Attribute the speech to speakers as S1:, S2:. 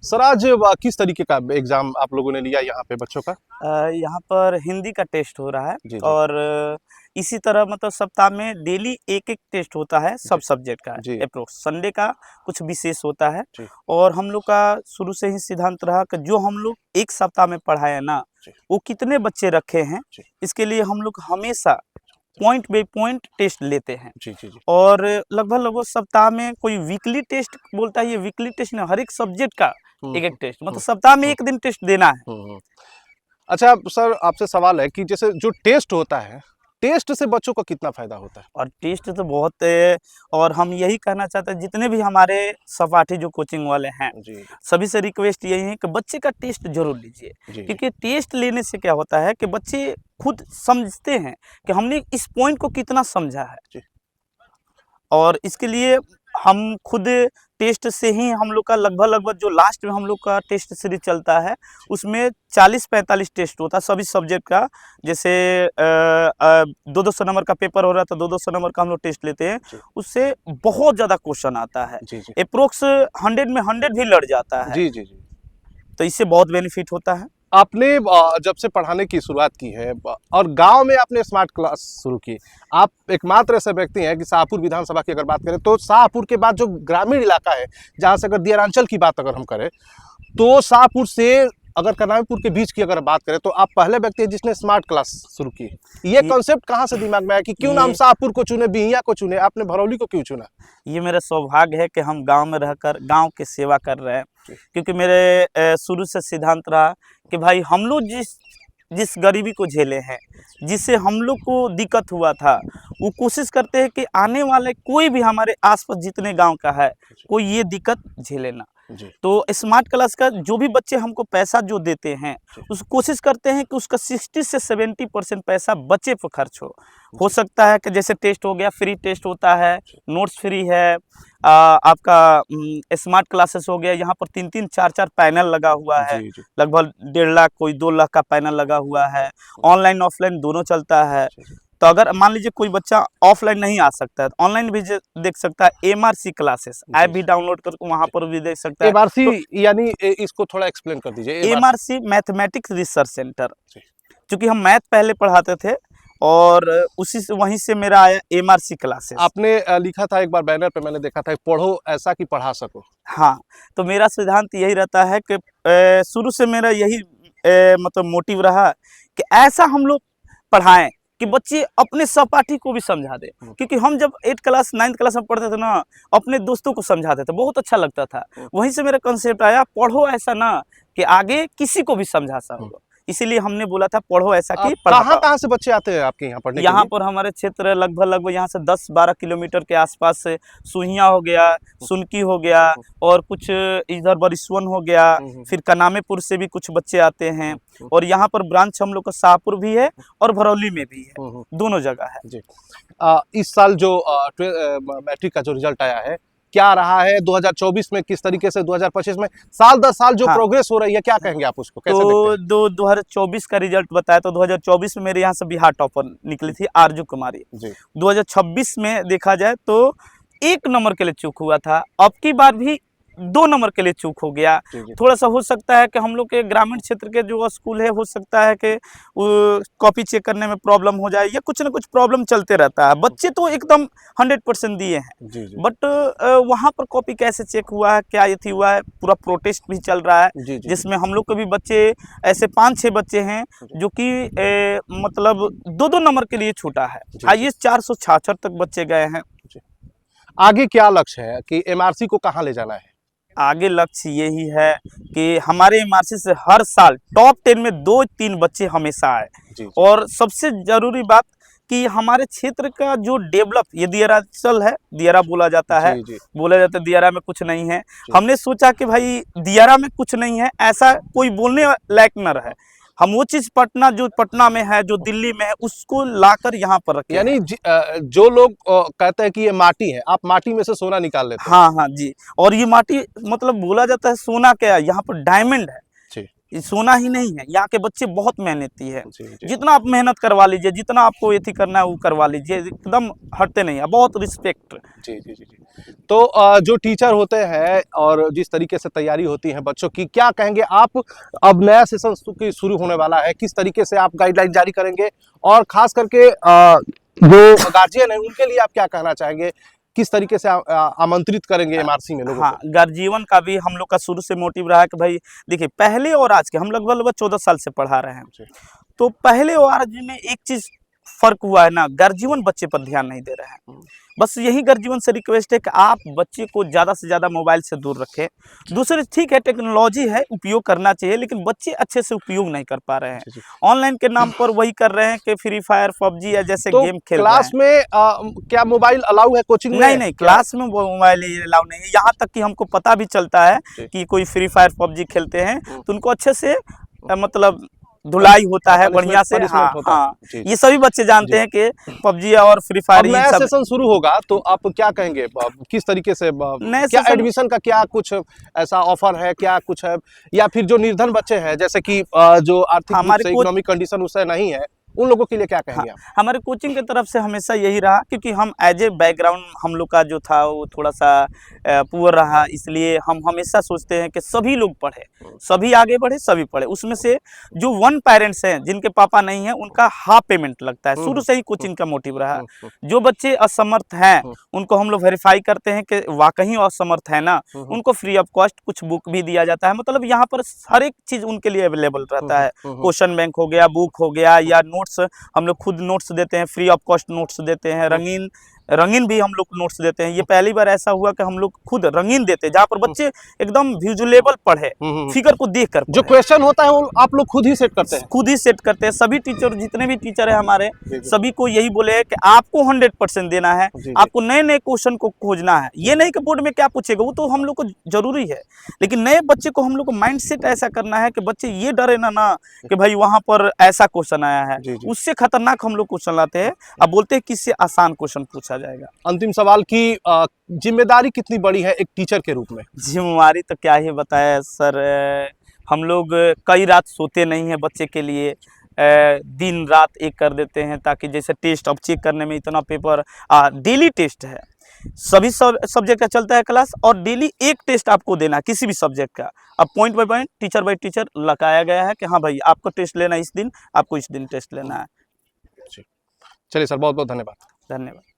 S1: Sir आज किस तरीके का एग्जाम आप लोगों ने लिया यहाँ पे बच्चों का?
S2: यहाँ पर हिंदी का टेस्ट हो रहा है।
S1: जी, जी।
S2: और इसी तरह मतलब सप्ताह में डेली एक एक टेस्ट होता है सब
S1: जी,
S2: सब्जेक्ट का।
S1: जी।
S2: अप्रोक्स संडे का कुछ विशेष होता है।
S1: जी,
S2: और हम लोग का शुरू से ही सिद्धांत रहा कि जो हम लोग एक सप्ताह में पढ़ाए ना,
S1: जी।
S2: वो कितने बच्चे रखे हैं,
S1: जी।
S2: इसके लिए हम लोग हमेशा पॉइंट बाई पॉइंट टेस्ट लेते हैं।
S1: जी, जी, जी।
S2: और लगभग सप्ताह में कोई वीकली टेस्ट बोलता है, ये वीकली टेस्ट नहीं, हर एक सब्जेक्ट का एक एक टेस्ट, मतलब सप्ताह में एक दिन टेस्ट देना है।
S1: अच्छा सर, आपसे सवाल है कि जैसे जो टेस्ट होता है, टेस्ट से बच्चों को कितना फायदा होता है?
S2: और टेस्ट तो बहुत है। और हम यही कहना चाहते हैं जितने भी हमारे सहपाठी जो कोचिंग वाले हैं,
S1: जी,
S2: सभी से रिक्वेस्ट यही है कि बच्चे का टेस्ट जरूर लीजिए।
S1: जी।
S2: क्योंकि टेस्ट लेने से क्या होता है कि बच्चे खुद समझते हैं कि हमने इस पॉइंट को कितना समझा है।
S1: जी।
S2: और इसके लिए हम खुद टेस्ट से ही हम लोग का लगभग जो लास्ट में हम लोग का टेस्ट सीरीज चलता है, उसमें 40-45 टेस्ट होता है सभी सब्जेक्ट का। जैसे 200 नंबर का पेपर हो रहा है तो 200 नंबर का हम लोग टेस्ट लेते हैं। उससे बहुत ज़्यादा क्वेश्चन आता है।
S1: जी, जी।
S2: अप्रोक्स 100 में 100 भी लड़ जाता है।
S1: जी, जी, जी।
S2: तो इससे बहुत बेनिफिट होता है।
S1: आपने जब से पढ़ाने की शुरुआत की है और गांव में आपने स्मार्ट क्लास शुरू की, आप एकमात्र ऐसे व्यक्ति हैं कि शाहपुर विधानसभा की अगर बात करें तो शाहपुर के बाद जो ग्रामीण इलाका है, जहां से अगर दियारांचल की बात अगर हम करें तो शाहपुर से अगर कनावीपुर के बीच की अगर बात करें तो आप पहले व्यक्ति हैं जिसने स्मार्ट क्लास शुरू की। ये कॉन्सेप्ट कहाँ से दिमाग में आया कि क्यों ना हम शाहपुर को चुने, बिहिया को चुने, आपने भरौली को क्यों चुना?
S2: ये मेरा सौभाग्य है कि हम गांव में रहकर गांव की सेवा कर रहे हैं। क्योंकि मेरे शुरू से सिद्धांत रहा कि भाई हम लोग जिस गरीबी को झेले हैं, जिससे हम लोग को दिक्कत हुआ था, वो कोशिश करते हैं कि आने वाले कोई भी हमारे आसपास जितने गांव का है, कोई ये दिक्कत झेले ना। तो स्मार्ट क्लास का जो भी बच्चे हमको पैसा जो देते हैं, उस कोशिश करते हैं कि उसका 60 से 70% पैसा बच्चे पर खर्च हो सकता है कि जैसे टेस्ट हो गया, फ्री टेस्ट होता है, नोट्स फ्री है, आपका स्मार्ट क्लासेस हो गया। यहाँ पर 3-3 4-4 पैनल लगा हुआ है। लगभग 1.5 लाख कोई 2 लाख का पैनल लगा हुआ है। ऑनलाइन ऑफलाइन दोनों चलता है। तो अगर मान लीजिए कोई बच्चा ऑफलाइन नहीं आ सकता है, ऑनलाइन भी देख सकता है। MRC क्लासेस ऐप भी डाउनलोड करके वहां पर भी देख सकता है।
S1: MRC यानी इसको थोड़ा एक्सप्लेन कर दीजिए।
S2: MRC मैथमेटिक्स रिसर्च सेंटर, क्योंकि हम मैथ पहले पढ़ाते थे और उसी से वहीं से मेरा आया MRC क्लासेस।
S1: आपने लिखा था एक बार बैनर पे, मैंने देखा था, पढ़ो ऐसा कि पढ़ा सको।
S2: हाँ, तो मेरा सिद्धांत यही रहता है कि शुरू से मेरा यही मतलब मोटिव रहा कि ऐसा हम लोग पढ़ाएं कि बच्चे अपने सहपाठी को भी समझा दे। क्योंकि हम जब 8 क्लास 9th क्लास में पढ़ते थे ना, अपने दोस्तों को समझाते थे, बहुत अच्छा लगता था। वहीं से मेरा कंसेप्ट आया, पढ़ो ऐसा ना कि आगे किसी को भी समझा सको। इसीलिए हमने बोला था पढ़ो ऐसा कि
S1: कहाँ से बच्चे आते हैं आपके यहाँ पढ़ने?
S2: यहाँ पर हमारे क्षेत्र लगभग यहाँ से 10-12 किलोमीटर के आसपास से सुहिया हो गया, सुनकी हो गया, और कुछ इधर बरिसवन हो गया, फिर कनामेपुर से भी कुछ बच्चे आते हैं। और यहाँ पर ब्रांच हम लोग का शाहपुर भी है और भरौली में भी है, दोनों जगह है
S1: जी। इस साल जो मैट्रिक का जो रिजल्ट आया है, क्या रहा है 2024 में, किस तरीके से 2025 में साल दर साल जो प्रोग्रेस हो रही है, क्या कहेंगे आप उसको, कैसे देखते हैं?
S2: 2024 का रिजल्ट बताया तो 2024 में मेरे यहाँ से बिहार टॉपर निकली थी आरजू कुमारी। 2026 में देखा जाए तो 1 नंबर के लिए चूक हुआ था। अब की बार भी 2 नंबर के लिए चूक हो गया। थोड़ा सा हो सकता है कि हम लोग के ग्रामीण क्षेत्र के जो स्कूल है, हो सकता है कि कॉपी चेक करने में प्रॉब्लम हो जाए या कुछ ना कुछ प्रॉब्लम चलते रहता है। बच्चे तो एकदम 100% दिए हैं, बट वहाँ पर कॉपी कैसे चेक हुआ है, क्या ये हुआ है, पूरा प्रोटेस्ट भी चल रहा है। जिसमें हम लोग के भी बच्चे ऐसे 5-6 बच्चे हैं जो कि मतलब 2-2 नंबर के लिए छूटा है। हाईएस्ट 466 तक बच्चे गए हैं।
S1: आगे क्या लक्ष्य है कि MRC को कहाँ ले जाना है?
S2: आगे लक्ष्य यही है कि हमारे MRC से हर साल टॉप 10 में 2-3 बच्चे हमेशा आए। और सबसे जरूरी बात कि हमारे क्षेत्र का जो डेवलप, ये दियारांचल है, दियारा बोला जाता है, दियारा में कुछ नहीं है। हमने सोचा कि भाई दियारा में कुछ नहीं है, ऐसा कोई बोलने लायक न रहे। हम वो चीज पटना में है, जो दिल्ली में है, उसको लाकर यहाँ पर रखें।
S1: यानी जो लोग कहते हैं कि ये माटी है, आप माटी में से सोना निकाल लेते हैं।
S2: हाँ जी। और ये माटी मतलब बोला जाता है सोना क्या है, यहाँ पर डायमंड है। सोना ही नहीं है, यहाँ के बच्चे बहुत मेहनती है।
S1: जी, जी।
S2: जितना आप मेहनत करवा लीजिए, जितना आपको एथी करना है वो करवा लीजिए, एकदम हटते नहीं है, बहुत रिस्पेक्ट।
S1: जी, जी, जी, जी। तो जो टीचर होते हैं और जिस तरीके से तैयारी होती है बच्चों की, क्या कहेंगे आप? अब नया सेशन शुरू होने वाला है, किस तरीके से आप गाइडलाइन जारी करेंगे? और खास करके जो गार्जियन है उनके लिए आप क्या कहना चाहेंगे? किस तरीके से आमंत्रित करेंगे एमआरसी में लोगों
S2: हाँ, गर्जीवन का भी हम लोग का शुरू से मोटिव रहा है कि भाई देखिए, पहले और आज के हम लगभग 14 साल से पढ़ा रहे हैं।
S1: जी।
S2: तो पहले और आज में एक चीज फर्क हुआ है ना, गर्जीवन बच्चे पर ध्यान नहीं दे रहे हैं। बस यही गर्जीवन से रिक्वेस्ट है कि आप बच्चे को ज़्यादा से ज़्यादा मोबाइल से दूर रखें। दूसरी, ठीक है टेक्नोलॉजी है, उपयोग करना चाहिए, लेकिन बच्चे अच्छे से उपयोग नहीं कर पा रहे हैं।
S1: जी, जी।
S2: ऑनलाइन के नाम पर वही कर रहे हैं कि फ्री फायर, पबजी या जैसे
S1: तो
S2: गेम खेल रहे
S1: क्लास
S2: हैं।
S1: में क्या मोबाइल अलाउ है कोचिंग में?
S2: नहीं, क्लास में वो मोबाइल अलाउ नहीं है। यहाँ तक कि हमको पता भी चलता है
S1: जी।
S2: कि कोई फ्री फायर, पबजी खेलते हैं तो उनको अच्छे से मतलब धुलाई होता है बढ़िया से। हाँ
S1: होता है।
S2: हाँ,
S1: जी,
S2: ये सभी बच्चे जानते
S1: जी।
S2: हैं कि पबजी और फ्री फायर
S1: अब
S2: ये
S1: नया
S2: सब।
S1: सेशन शुरू होगा तो आप क्या कहेंगे? किस तरीके से
S2: नए
S1: क्या
S2: सेशन-
S1: एडमिशन का क्या कुछ ऐसा ऑफर है, क्या कुछ है? या फिर जो निर्धन बच्चे हैं, जैसे कि जो आर्थिक रूप
S2: हमारे
S1: से
S2: कोच-
S1: इकोनॉमिक कंडीशन उससे नहीं है, उन लोगों के लिए क्या
S2: हाँ,
S1: कहेंगे आप?
S2: हमारे कोचिंग की तरफ से हमेशा यही रहा, क्योंकि हम एज ए बैकग्राउंड हम लोग का जो था वो थोड़ा सा पुअर रहा, इसलिए हम हमेशा सोचते हैं कि सभी लोग पढ़े, सभी आगे बढ़े, सभी पढ़े। उसमें से जो वन पेरेंट्स हैं जिनके पापा नहीं हैं, उनको हाफ पेमेंट लगता है। शुरू से ही कोचिंग का मोटिव रहा। जो बच्चे असमर्थ हैं उनको हम लोग वेरीफाई करते हैं कि वाकई असमर्थ है ना, उनको फ्री ऑफ कॉस्ट कुछ बुक भी दिया जाता है। मतलब यहाँ पर हर एक चीज़ उनके लिए अवेलेबल रहता है। क्वेश्चन बैंक हो गया, बुक हो गया, या नोट्स हम लोग खुद नोट्स देते हैं, फ्री ऑफ कॉस्ट नोट्स देते हैं। रंगीन भी हम लोग नोट्स देते हैं। ये पहली बार ऐसा हुआ कि हम लोग खुद रंगीन देते हैं, जहाँ पर बच्चे एकदम विजुअलेबल पढ़े, फिगर को देख कर
S1: जो क्वेश्चन होता है वो आप लोग खुद ही सेट करते हैं?
S2: खुद ही सेट करते हैं। सभी टीचर, जितने भी टीचर है हमारे,
S1: जी, जी।
S2: सभी को यही बोले कि आपको 100% देना है।
S1: जी, जी।
S2: आपको नए नए क्वेश्चन को खोजना है। ये नहीं कि बोर्ड में क्या पूछेगा, वो तो हम लोग को जरूरी है, लेकिन नए बच्चे को हम लोग को माइंड सेट ऐसा करना है कि बच्चे ये डरे ना कि भाई वहां पर ऐसा क्वेश्चन आया है।
S1: जी, जी।
S2: उससे खतरनाक हम लोग क्वेश्चन लाते हैं। अब बोलते हैं किससे आसान क्वेश्चन पूछा जाएगा।
S1: अंतिम सवाल की जिम्मेदारी कितनी बड़ी है एक टीचर के रूप में?
S2: जिम्मेवारी तो क्या ही बताया सर, हम लोग कई रात सोते नहीं हैं बच्चे के लिए। दिन रात एक कर देते हैं, ताकि जैसे टेस्ट अब चेक करने में इतना पेपर, डेली टेस्ट है, सभी सब्जेक्ट का चलता है क्लास, और डेली एक टेस्ट आपको देना है किसी भी सब्जेक्ट का। अब point by point, teacher by teacher लगाया गया है कि हाँ भाई आपको टेस्ट लेना है इस दिन, आपको इस दिन टेस्ट लेना है।
S1: चलिए सर, बहुत बहुत धन्यवाद।
S2: धन्यवाद।